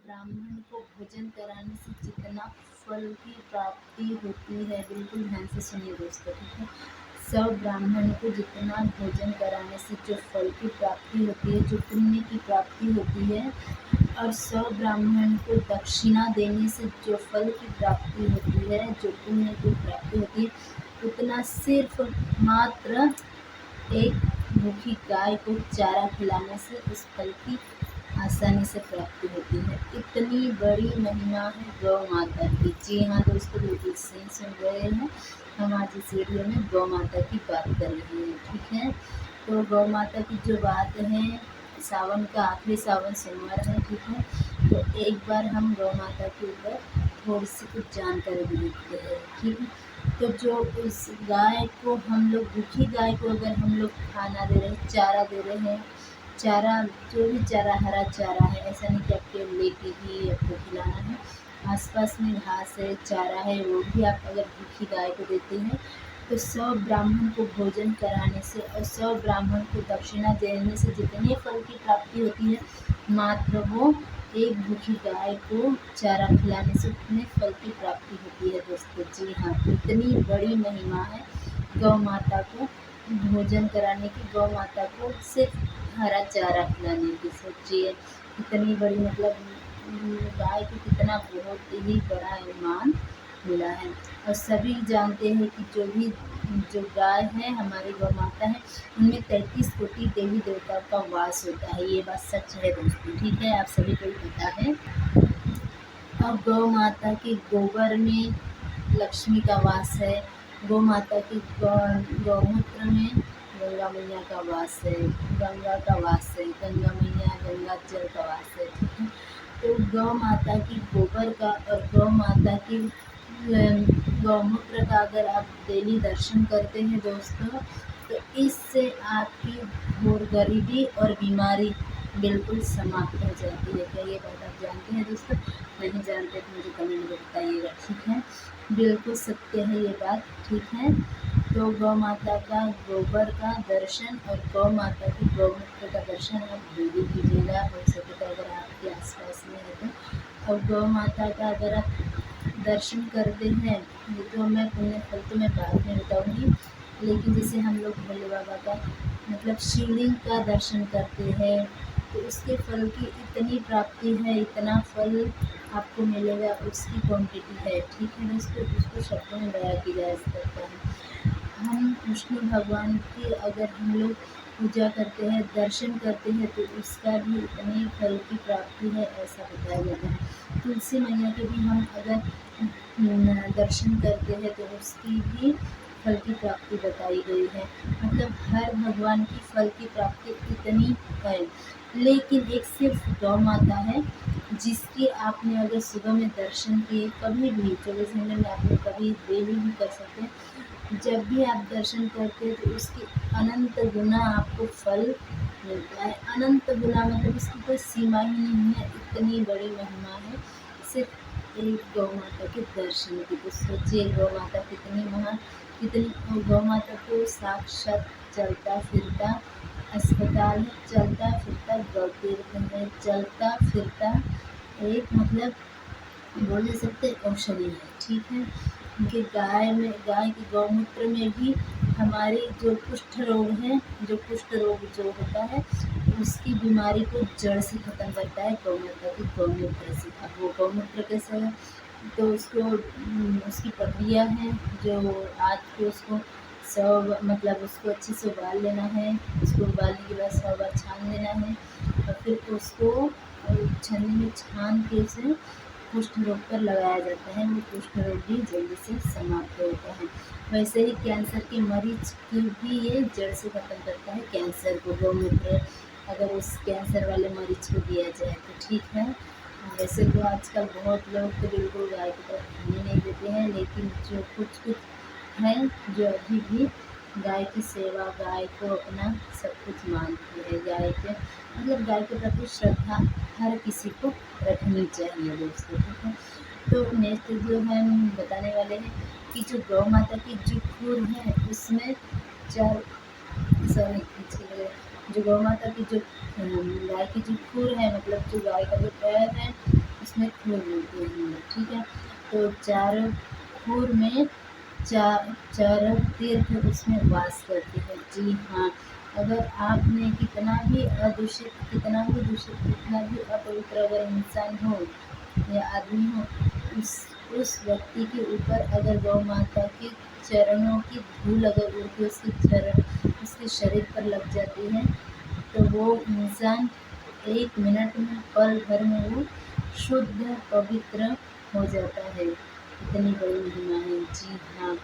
ब्राह्मण को भोजन कराने से जितना फल की प्राप्ति होती है, बिल्कुल ध्यान से सुनिए दोस्तों, ठीक है। सब ब्राह्मण को जितना भोजन कराने से जो फल की प्राप्ति होती है, जो पुण्य की प्राप्ति होती है, और सब ब्राह्मण को दक्षिणा देने से जो फल की प्राप्ति होती है, जो पुण्य की प्राप्ति होती है, उतना सिर्फ मात्र एक भूखी गाय को चारा खिलाने से उस फल की आसानी से प्राप्ति होती है। इतनी बड़ी महिमा है गौ माता की। जी हाँ दोस्तों, बिल्कुल सही सुन रहे हैं। हम आज इस वीडियो में गौ माता की बात कर रहे हैं, ठीक है। तो गौ माता की जो बात है, सावन का आखिरी सावन सोमवार है, ठीक है। तो एक बार हम गौ माता के ऊपर थोड़ी सी कुछ जानकारी भी देते हैं, ठीक है। तो जो उस गाय को हम लोग, भूखी गाय को अगर हम लोग खाना दे रहे हैं, चारा दे रहे हैं, चारा जो भी चारा, हरा चारा है, ऐसा नहीं कि आपके लेके ही आपको खिलाना है। आसपास में घास है, चारा है, वो भी आप अगर भूखी गाय को देते हैं तो सब ब्राह्मण को भोजन कराने से और सब ब्राह्मण को दक्षिणा देने से जितने फल की प्राप्ति होती है, मात्र वो एक भूखी गाय को चारा खिलाने से उतने फल की प्राप्ति होती है दोस्तों। जी हाँ, इतनी बड़ी महिमा है गौ माता को भोजन कराने की, गौ माता को सिर्फ हरा चारा खिलाने की। सोचिए कितनी बड़ी, मतलब गाय को कितना बहुत ही बड़ा ईमान मिला है। और सभी जानते हैं कि जो गाय है, हमारी गौ माता है, उनमें 33 कोटि देवी देवताओं का वास होता है। ये बात सच है दोस्तों, ठीक है, आप सभी को पता है। और गौ माता के गोबर में लक्ष्मी का वास है। गौ माता की गौमूत्र में गंगा मैया का वास है, गंगा का वास है, गंगा मैया, गंगा जल का वास है, ठीक है। तो गौ माता की गोबर का और गौ माता की गौमूत्र का अगर आप डेली दर्शन करते हैं दोस्तों, तो इससे आपकी घोर गरीबी और बीमारी बिल्कुल समाप्त हो जाती है। क्या ये बात आप जानते हैं दोस्तों? नहीं जानते तो मुझे कमेंट में बताइएगा, ठीक है। बिल्कुल सत्य है ये बात, ठीक है। तो गौ माता का गोबर का दर्शन और गौ माता की गौमूत्र का दर्शन आप डेली कीजिएगा, हो सके तो अगर आपके आसपास में है तो। और गौ माता का अगर आप दर्शन करते हैं, ये तो मैं पुण्य फल तो मैं बाद में बताऊँगी, लेकिन जैसे हम लोग भोले बाबा का मतलब शिवलिंग का दर्शन करते हैं, तो उसके फल की इतनी प्राप्ति है, इतना फल आपको मिलेगा, उसकी क्वांटिटी है, ठीक है दोस्तों, उसको शब्दों में बयां किया जा सकता है। हम विष्णु भगवान की अगर हम लोग पूजा करते हैं, दर्शन करते हैं, तो उसका भी इतने फल की प्राप्ति है, ऐसा बताया जाता है। तुलसी मैया के भी हम अगर दर्शन करते हैं तो उसकी भी फल की प्राप्ति बताई गई है। मतलब हर भगवान की फल की प्राप्ति इतनी है, लेकिन एक सिर्फ गौ माता है जिसकी आपने अगर सुबह में दर्शन किए, कभी भी 24 घंटे में आपने कभी डेली भी कर सकते हैं, जब भी आप दर्शन करते हैं तो उसकी अनंत गुना आपको फल मिलता है। अनंत गुना मतलब इसकी कोई सीमा ही नहीं है, इतनी बड़ी महिमा है सिर्फ एक गौ माता के दर्शन की। तो सोचिए गौ माता कितनी महान, कितनी। गौ माता को साक्षात चलता फिरता अस्पताल है, चलता फिरता गौ तीर्थ है, चलता फिरता एक मतलब बोल नहीं सकते औषधि है, ठीक है। उनके गाय के गौमूत्र में भी हमारी जो कुष्ठ रोग है, जो कुष्ठ रोग जो होता है, उसकी बीमारी को जड़ से ख़त्म करता है गौ माता के गौमूत्र से। अब वो गौमूत्र कैसे है, तो उसको उसकी प्रक्रिया है, जो आज के उसको सब मतलब उसको अच्छे से उबाल लेना है। उसको उबालने के बाद 100 बार छान लेना है, और फिर उसको छन्नी में छान के उसे कुष्ठ रोग पर लगाया जाता है। वो कुष्ठ रोग भी जल्दी से समाप्त होता है। वैसे ही कैंसर के मरीज को भी ये जड़ से ख़त्म करता है, कैंसर को गौमूत्र अगर उस कैंसर वाले मरीज को दिया जाए तो, ठीक है। वैसे तो आजकल बहुत लोग तो बिल्कुल गाय की तरफ ध्यान ही नहीं देते हैं, लेकिन जो कुछ हैं जो अभी भी गाय की सेवा, गाय को अपना सब कुछ मानती है। गाय के मतलब गाय के प्रति श्रद्धा हर किसी को रखनी चाहिए दोस्तों, ठीक है। तो नेक्स्ट जो है हम बताने वाले हैं कि जो गौ माता की जो खुर है उसमें चार जो गौ माता की जो गाय की जो खुर है, मतलब जो गाय का जो पैर है, उसमें खोल देते हैं हम लोग, ठीक है। तो चारों खूर में चारों तीर्थ उसमें वास करते हैं। जी हाँ, अगर आपने कितना भी अदूषित, कितना भी अपवित्र अगर इंसान हो या आदमी हो, उस व्यक्ति के ऊपर अगर गौ माता के चरणों की धूल अगर उड़ के उसके शरीर पर लग जाती है, तो वो इंसान 1 मिनट में, पल भर में वो शुद्ध पवित्र हो जाता है। इतनी बड़ी महिमा है। जी हाँ,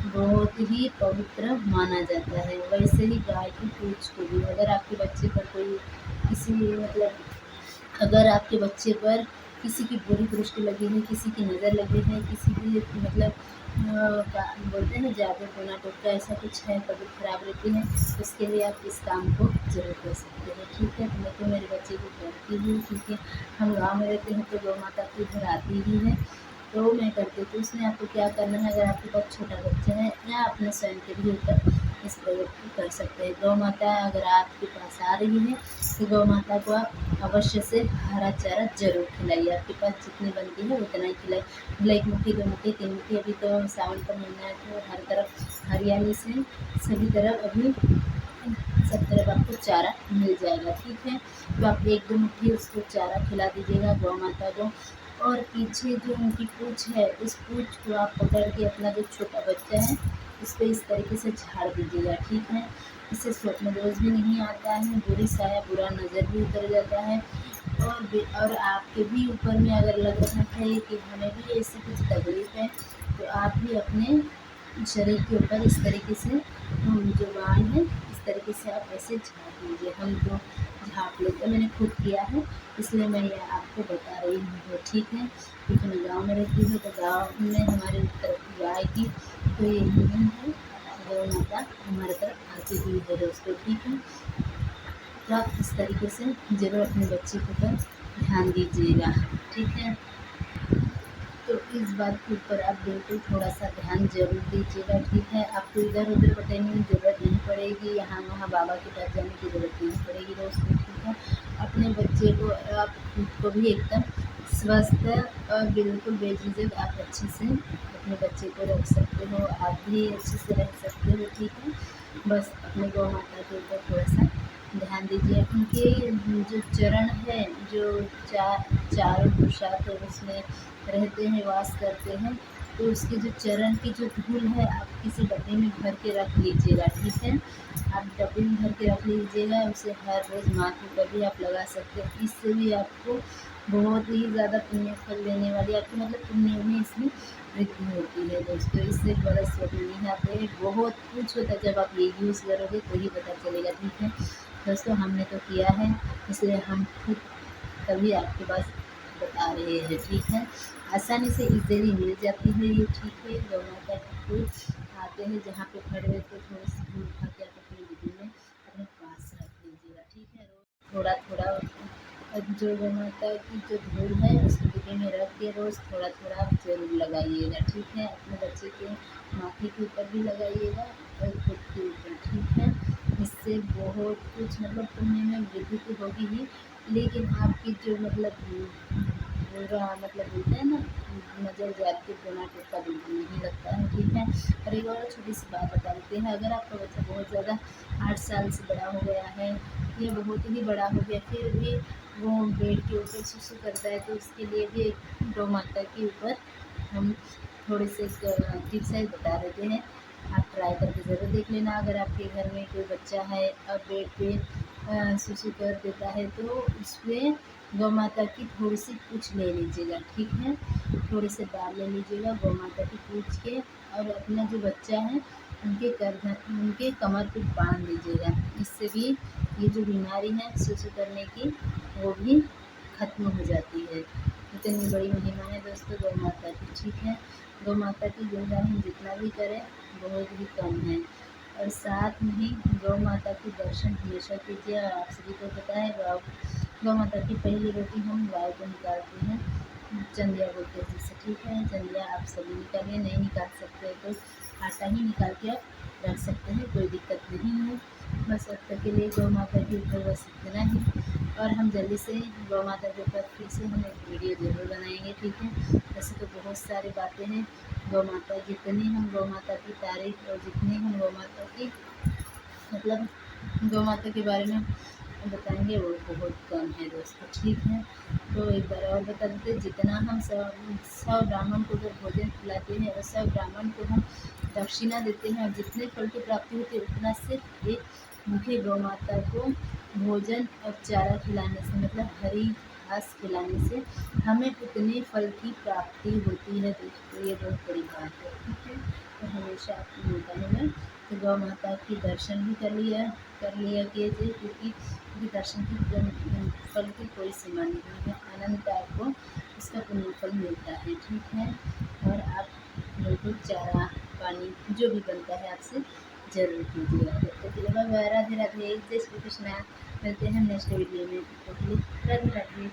बहुत ही पवित्र माना जाता है। वैसे ही गाय की पूँछ को भी, अगर आपके बच्चे पर कोई किसी मतलब अगर आपके बच्चे पर किसी की बुरी दृष्टि लगी है, किसी की नज़र लगी है, किसी की मतलब बोलते हैं जादू टोना टोटका ऐसा कुछ है, तबीयत खराब रहती है, उसके लिए आप इस काम को ज़रूर कर सकते हैं, ठीक है। तो मैं तो मेरे बच्चे को करती हूँ, ठीक है। हम गाँव में रहते हैं तो गौ माता के घर आती ही है, तो मैं करती हूँ। तो उसमें आपको क्या करना है, अगर आपके पास छोटा बच्चा है या अपने स्वयं के भी ऊपर इस प्रयोग को कर सकते हैं। गौ माता अगर आपके पास आ रही है तो गौ माता को आप अवश्य से हरा चारा जरूर खिलाइए। आपके पास जितनी बनती है उतना ही खिलाइए, मतलब 1 मुट्ठी 2 मुट्ठी 3 मुट्ठी। अभी तो सावन का महीना है तो हर तरफ हरियाली से सभी तरफ अभी सब तरफ आपको चारा मिल जाएगा, ठीक है। तो आप 1-2 मुट्ठी उसको चारा खिला दीजिएगा गौ माता को। और पीछे जो उनकी पूँछ है, उस पूँछ को आप पकड़ के अपना जो छोटा बच्चा है उस पर इस तरीके से झाड़ दीजिएगा, ठीक है। इससे स्वप्न दोष भी नहीं आता है, बुरी साया बुरा नज़र भी उतर जाता है। और आपके भी ऊपर में अगर लग रहा है कि हमें भी ऐसी कुछ तकलीफ है, तो आप भी अपने शरीर के ऊपर इस तरीके से जो बाल है इस तरीके से आप ऐसे झाँप लीजिए। हम तो झाँप लेते हैं, मैंने खुद किया है, इसलिए मैं ये आपको बता रही हूँ, ठीक है। क्योंकि मैं गाँव में रहती हूँ, तो गाँव में हमारे तरफ गाय की तो ये नियम है, गौ माता हमारे तरफ आती हुई है दोस्तों, ठीक है। तो आप इस तरीके से ज़रूर अपने बच्चे के ऊपर ध्यान दीजिएगा, ठीक है। तो इस बात के ऊपर आप बिल्कुल थोड़ा-सा ध्यान ज़रूर दीजिएगा, ठीक है। आपको इधर-उधर भटकने की ज़रूरत नहीं पड़ेगी, यहाँ-वहाँ बाबा के पास जाने की ज़रूरत नहीं पड़ेगी दोस्तों, ठीक है। अपने बच्चे को आप खुद को भी एकदम स्वस्थ और बिल्कुल बेझिझक आप अच्छे से अपने बच्चे को रख सकते हो, आप भी अच्छे से रह सकते हो, ठीक है। बस अपने गौ माता के ऊपर थोड़ा-सा ध्यान दीजिए। उनके जो चरण है, जो चारों पुरुषार्थ उसमें रहते हैं, वास करते हैं, तो उसके जो चरण की जो धूल है आप किसी डब्बे में भर के रख लीजिएगा, ठीक है। आप डब्बे में भर के रख लीजिएगा, उसे हर रोज़ माथे पर भी आप लगा सकते हैं। इससे भी आपको बहुत ही ज़्यादा पुण्य फल देने वाली आपकी मतलब पुण्य में इसमें वृद्धि होती है दोस्तों। इससे बड़ा स्वप्न नहीं आते हैं, बहुत कुछ होता है, जब आप ये यूज़ करोगे तो ही पता चलेगा, ठीक है दोस्तों। हमने तो किया है, इसलिए हम खुद तभी आपके पास बता रहे हैं, ठीक है। आसानी से इजीली मिल जाती है ये, ठीक है। गौ माता के फूल आते हैं जहाँ पे खड़े हुए तो थोड़ी सी धूल उठा के आप अपनी डिब्बी में अपने पास रख लीजिएगा, ठीक है। रोज़ थोड़ा थोड़ा जो गौ माता की जो धूल है उसको डिब्बे में रख के रोज़ थोड़ा थोड़ा आप ज़रूर लगाइएगा, ठीक है। अपने बच्चे के माथे के ऊपर भी लगाइएगा और खुद के ऊपर, ठीक है। इससे बहुत कुछ मतलब पुण्य में वृद्धि तो होगी ही, लेकिन आपकी जो मतलब पूरा मतलब बोलते हैं ना, नज़र जाती टोना टोटका बिल्कुल नहीं लगता है, ठीक है। और एक और छोटी सी बात बता देते हैं, अगर आपका बच्चा बहुत ज़्यादा 8 साल से बड़ा हो गया है या बहुत ही बड़ा हो गया, फिर भी वो बेड के ऊपर सुसु करता है, तो उसके लिए भी गौ माता के ऊपर हम थोड़े से टिप्स बता देते हैं। आप ट्राई करके ज़रूर देख लेना। अगर आपके घर में कोई बच्चा है और बेड पे सुसु कर देता है, तो उसमें गौ माता की थोड़ी सी पूँछ ले लीजिएगा, ठीक है। थोड़े से बाल ले लीजिएगा गौ माता की पूँछ के, और अपना जो बच्चा है उनके कमर पे बांध दीजिएगा। इससे भी ये जो बीमारी है सुसु करने की वो भी ख़त्म हो जाती है। इतनी बड़ी महिमा है दोस्तों गौ माता की, ठीक है। गौ माता की गुणगान हम जितना भी करें बहुत ही कम है। और साथ में ही गौ माता के दर्शन हमेशा कीजिए। और आप सभी को पता है गौ माता की पहली रोटी हम गाय को निकालते हैं, चंदिया बोलते हैं जिसे, ठीक है। चंदिया आप सभी निकालिए, नहीं निकाल सकते तो आटा ही निकाल के आप रख सकते हैं, कोई दिक्कत नहीं है। बस अब तक के लिए गौ माता के ऊपर बस इतना ही, और हम जल्दी से गौ माता के ऊपर फिर से हम एक वीडियो ज़रूर बनाएंगे, ठीक है। वैसे तो बहुत सारी बातें हैं गौ माता, जितनी हम गौ माता की तारीफ और जितनी हम गौ माता की मतलब गौ माता के बारे में बताएंगे वो बहुत कम है दोस्तों, ठीक है। तो एक बार और बता देते, जितना हम सौ ब्राह्मण को अगर भोजन खिलाते हैं और 100 ब्राह्मण को हम दक्षिणा देते हैं, और जितने फल की प्राप्ति होती है उतना सिर्फ एक भूखे गौ माता को भोजन और चारा खिलाने से, मतलब हरी घास खिलाने से हमें उतने फल की प्राप्ति होती है दोस्तों। ये बहुत बड़ी बात है, ठीक है। तो हमेशा आपको मौका मिले तो गौ माता की दर्शन भी कर लिया कीजिए, क्योंकि दर्शन की फल की कोई सीमा नहीं है, अनंत आपको इसका पुण्य फल मिलता है, ठीक है। और आप बिल्कुल चारा पानी जो भी बनता है आपसे ज़रूर कीजिएगा। तो राधे राधे, जय श्री कृष्णा। मिलते हैं नेक्स्ट वीडियो में, तो राधे राधे।